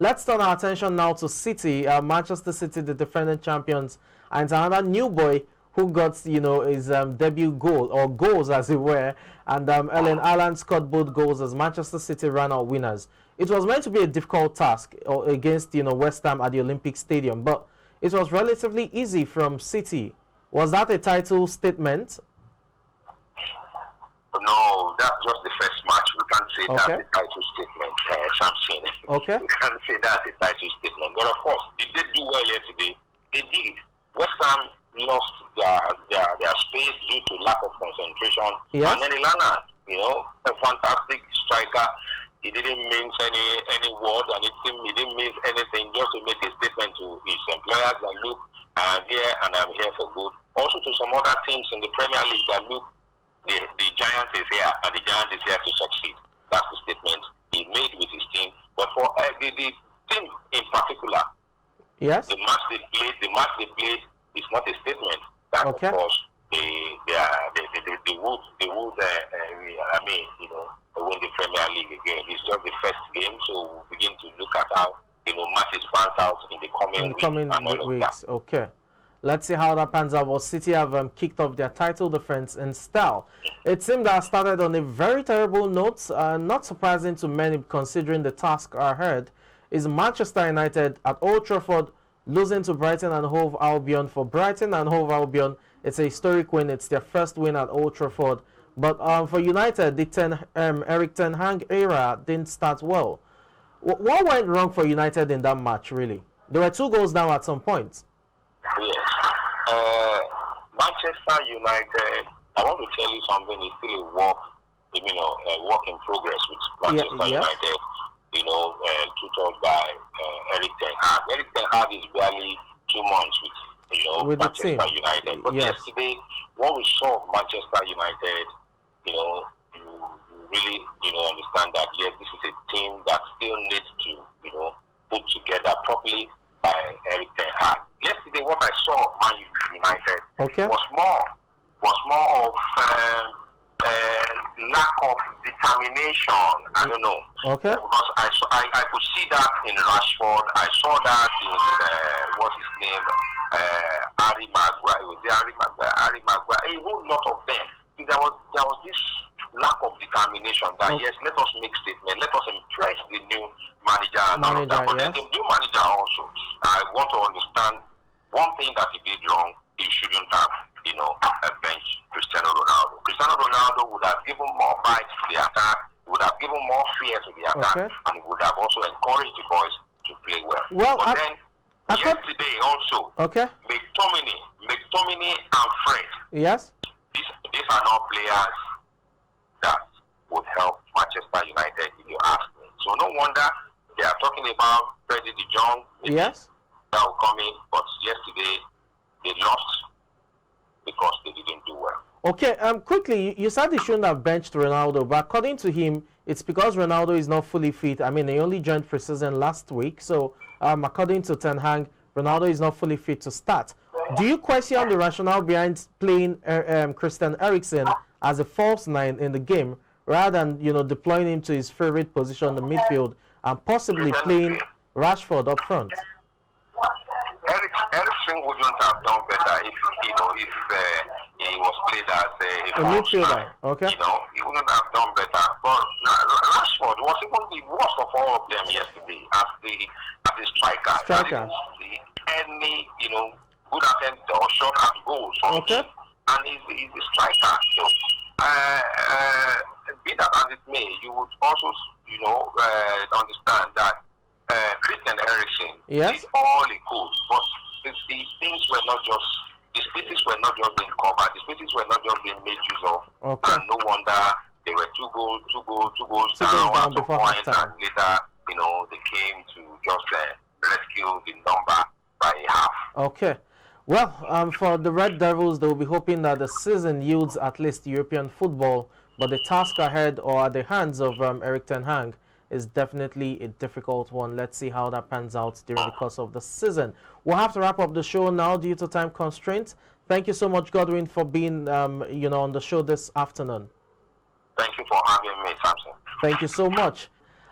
Let's turn our attention now to City. Manchester City, the defending champions, and another new boy who got, his debut goal, or goals as it were, and Erling Haaland scored both goals as Manchester City ran out winners. It was meant to be a difficult task against, West Ham at the Olympic Stadium, but it was relatively easy from City. Was that a title statement? No, that's just the first match. We can't say that's a title statement, Samson. Okay. We can't say that's a title statement. But of course, they did do well yesterday. They did. West Ham lost their space due to lack of concentration. Yes. And then Ilana, a fantastic striker. He didn't mean any word, and he didn't mean anything, just to make a statement to his employers that look, I'm here and I'm here for good. Also to some other teams in the Premier League that look, the Giant is here and the Giant is here to succeed. That's the statement he made with his team. But for the team in particular, yes, the match they played is not a statement. That of course they win the Premier League again. It's just the first game, so we'll begin to look at how matches pans out in the coming weeks. Okay. Let's see how that pans out. Well, City have kicked off their title defense in style. It seemed that started on a very terrible note. Not surprising to many considering the task ahead. Is Manchester United at Old Trafford losing to Brighton and Hove Albion. For Brighton and Hove Albion, it's a historic win. It's their first win at Old Trafford. But for United, the Erik ten Hag era didn't start well. What went wrong for United in that match, really? There were 2 goals down at some point. Yes. Manchester United, I want to tell you something, it's still a work in progress with Manchester United, tutored by Erik ten Hag. Erik ten Hag is barely 2 months with Manchester United. But yesterday, what we saw of Manchester United, you really, understand that, yes, this is a team that still needs to, put together properly by Erik ten Hag. Yesterday, what I saw of Man United was more of lack of determination. I don't know. Okay. Because I could see that in Rashford. I saw that in what's his name, Harry Maguire. Was it Harry Maguire? Harry Maguire. A whole lot of them. There was this lack of determination that yes, let us make statement, let us impress the new manager and all of that. But then the new manager also, I want to understand one thing that he did wrong. He shouldn't have, bench Cristiano Ronaldo. Cristiano Ronaldo would have given more fight to the attack, would have given more fear to the attack, and would have also encouraged the boys to play well. But then yesterday also, McTominay and Fred. Yes. These are not players that would help Manchester United, if you ask me. So no wonder they are talking about Freddie de Jong. Yes. That will come in, but yesterday they lost because they didn't do well. Okay, quickly, you said they shouldn't have benched Ronaldo, but according to him, it's because Ronaldo is not fully fit. I mean, he only joined pre-season last week, so according to Ten Hag, Ronaldo is not fully fit to start. Do you question the rationale behind playing Christian Eriksen as a false 9 in the game, rather than deploying him to his favorite position in the midfield and possibly playing Rashford up front? Eriksen wouldn't have done better if he was played as a midfielder. Okay. He wouldn't have done better. But Rashford was even the worst of all of them yesterday as the striker. I didn't see any good attempt or shot at goals. Okay. And he's the striker. So, be that as it may, you would also understand that Christian Eriksen did all he could, but the things were not just, the spaces were not just being covered, the spaces were not just being made use of, and no wonder there were two goals down at some point, and later, they came to just rescue the number by half. Okay. Well, for the Red Devils, they will be hoping that the season yields at least European football, but the task ahead or at the hands of Erik ten Hag is definitely a difficult one. Let's see how that pans out during the course of the season. We'll have to wrap up the show now due to time constraints. Thank you so much, Godwin, for being on the show this afternoon. Thank you for having me, Samson. Thank you so much.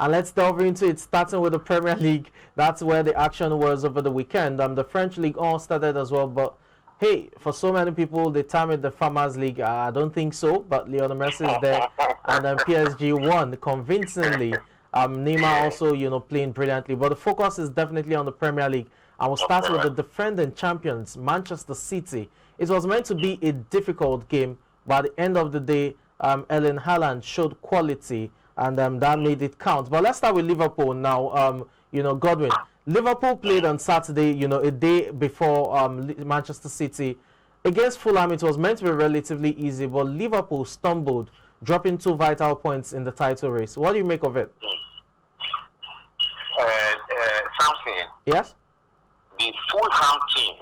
And let's delve into it, starting with the Premier League. That's where the action was over the weekend. The French League all started as well, but hey, for so many people, they term it the Farmers League. I don't think so, but Lionel Messi is there, and then PSG won convincingly. Neymar also, playing brilliantly. But the focus is definitely on the Premier League. I will start with the defending champions, Manchester City. It was meant to be a difficult game, but at the end of the day, Erling Haaland showed quality, and that made it count. But let's start with Liverpool now. Godwin. Liverpool played on Saturday, a day before Manchester City. Against Fulham, it was meant to be relatively easy, but Liverpool stumbled, dropping 2 vital points in the title race. What do you make of it? Something. Yes? The Fulham team,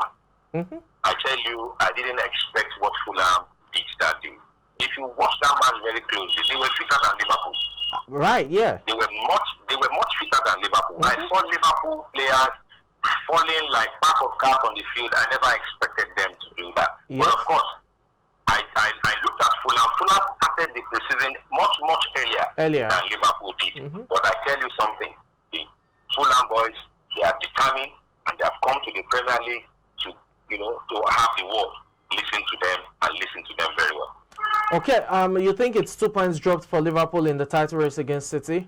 I tell you, I didn't expect what Fulham did that day. If you watch that match very closely, they were fitter than Liverpool. Right, yeah. They were much fitter than Liverpool. I saw Liverpool players falling like pack of cards on the field. I never expected them to do that. Yes. But of course, I looked at Fulham. Fulham started the season much earlier than Liverpool did. But I tell you something, the Fulham boys, they are determined and they have come to the Premier League to have the world listen to them and listen to them very well. Okay, you think it's 2 points dropped for Liverpool in the title race against City?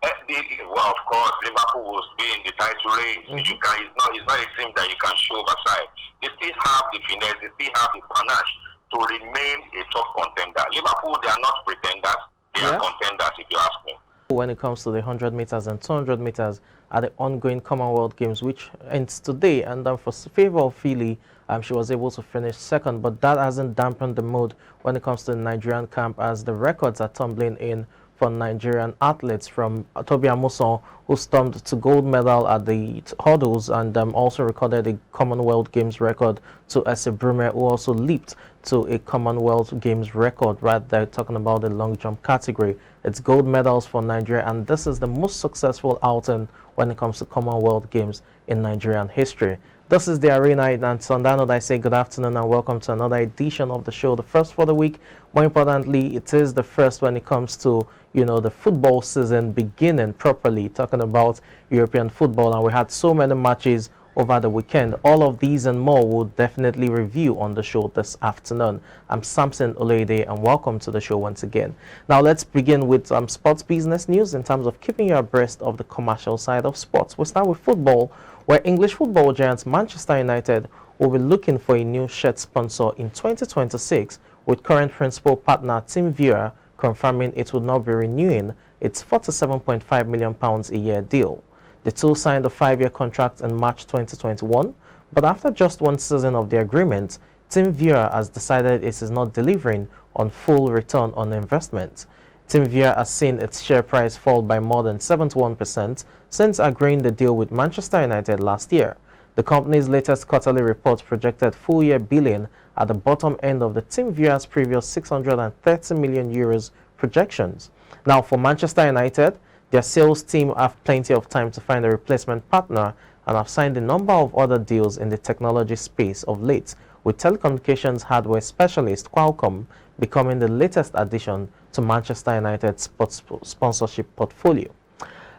Well, of course, Liverpool will be in the title race. It's not a team that you can show overside. They still have the finesse, they still have the panache to remain a top contender. Liverpool, they are not pretenders, they are contenders, if you ask me. When it comes to the 100 meters and 200 meters at the ongoing Commonwealth Games, which ends today, and for favor of Philly, she was able to finish second, but that hasn't dampened the mood when it comes to the Nigerian camp, as the records are tumbling in for Nigerian athletes, from Tobi Amusan, who stormed to gold medal at the hurdles and also recorded a Commonwealth Games record, to Ese Brume, who also leaped to a Commonwealth Games record. Right there, talking about the long jump category. It's gold medals for Nigeria, and this is the most successful outing when it comes to Commonwealth Games in Nigerian history. This is the Arena, and so on that note, I say good afternoon and welcome to another edition of the show, the first for the week. More importantly, it is the first when it comes to, the football season beginning properly, talking about European football, and we had so many matches over the weekend. All of these and more we'll definitely review on the show this afternoon. I'm Samson Olede, and welcome to the show once again. Now let's begin with some sports business news in terms of keeping you abreast of the commercial side of sports. We'll start with football, where English football giants Manchester United will be looking for a new shirt sponsor in 2026, with current principal partner Team Viewer confirming it will not be renewing its £47.5 million a year deal. The two signed a 5-year contract in March 2021, but after just one season of the agreement, Team Viewer has decided it is not delivering on full return on investment. Team Viewer has seen its share price fall by more than 71% since agreeing the deal with Manchester United last year. The company's latest quarterly report projected full-year billing at the bottom end of the Team Viewer's previous €630 million projections. Now, for Manchester United, their sales team have plenty of time to find a replacement partner and have signed a number of other deals in the technology space of late, with telecommunications hardware specialist Qualcomm becoming the latest addition to Manchester United's sports sponsorship portfolio.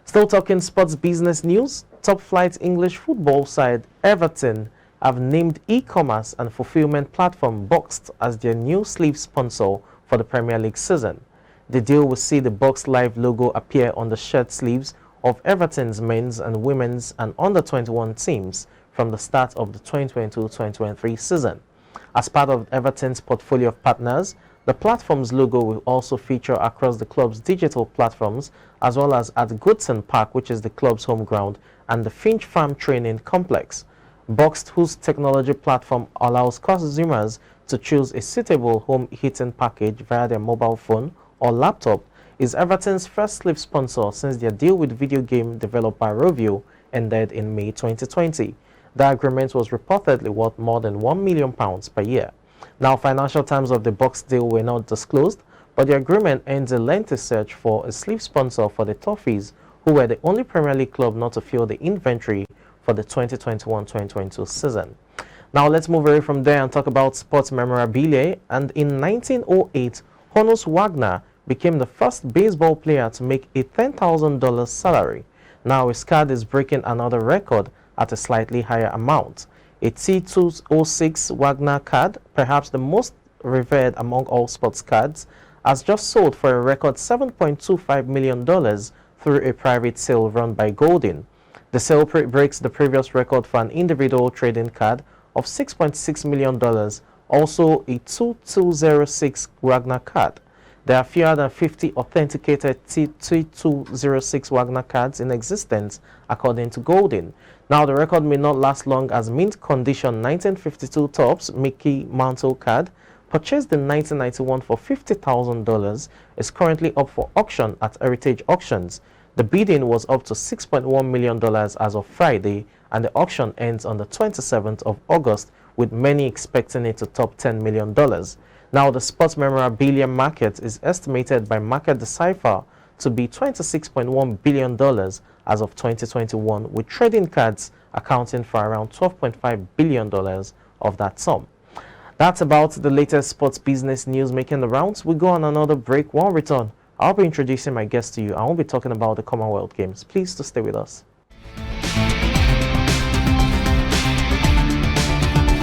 Still talking sports business news, top flight English football side Everton have named e-commerce and fulfillment platform Boxed as their new sleeve sponsor for the Premier League season. The deal will see the Boxed Live logo appear on the shirt sleeves of Everton's men's and women's and under-21 teams from the start of the 2022-2023 season. As part of Everton's portfolio of partners, the platform's logo will also feature across the club's digital platforms, as well as at Goodson Park, which is the club's home ground, and the Finch Farm Training Complex. Boxed, whose technology platform allows consumers to choose a suitable home heating package via their mobile phone or laptop, is Everton's first sleeve sponsor since their deal with video game developer Rovio ended in May 2020. The agreement was reportedly worth more than £1 million per year. Now, financial terms of the Boxed deal were not disclosed, but the agreement ends a lengthy search for a sleeve sponsor for the Toffees, who were the only Premier League club not to fill the inventory for the 2021-2022 season. Now, let's move away from there and talk about sports memorabilia. And in 1908, Honus Wagner became the first baseball player to make a $10,000 salary. Now his card is breaking another record at a slightly higher amount. A T206 Wagner card, perhaps the most revered among all sports cards, has just sold for a record $7.25 million through a private sale run by Goldin. The sale breaks the previous record for an individual trading card of $6.6 million, also a 2206 Wagner card. There are fewer than 50 authenticated T206 Wagner cards in existence, according to Goldin. Now, the record may not last long, as mint condition 1952 Topps Mickey Mantle card, purchased in 1991 for $50,000, is currently up for auction at Heritage Auctions. The bidding was up to $6.1 million as of Friday, and the auction ends on the 27th of August, with many expecting it to top $10 million. Now, the sports memorabilia market is estimated by Market Decipher to be $26.1 billion as of 2021, with trading cards accounting for around $12.5 billion of that sum. That's about the latest sports business news making the rounds. We go on another break. When we return, I'll be introducing my guest to you. I won't be talking about the Commonwealth Games. Please to stay with us.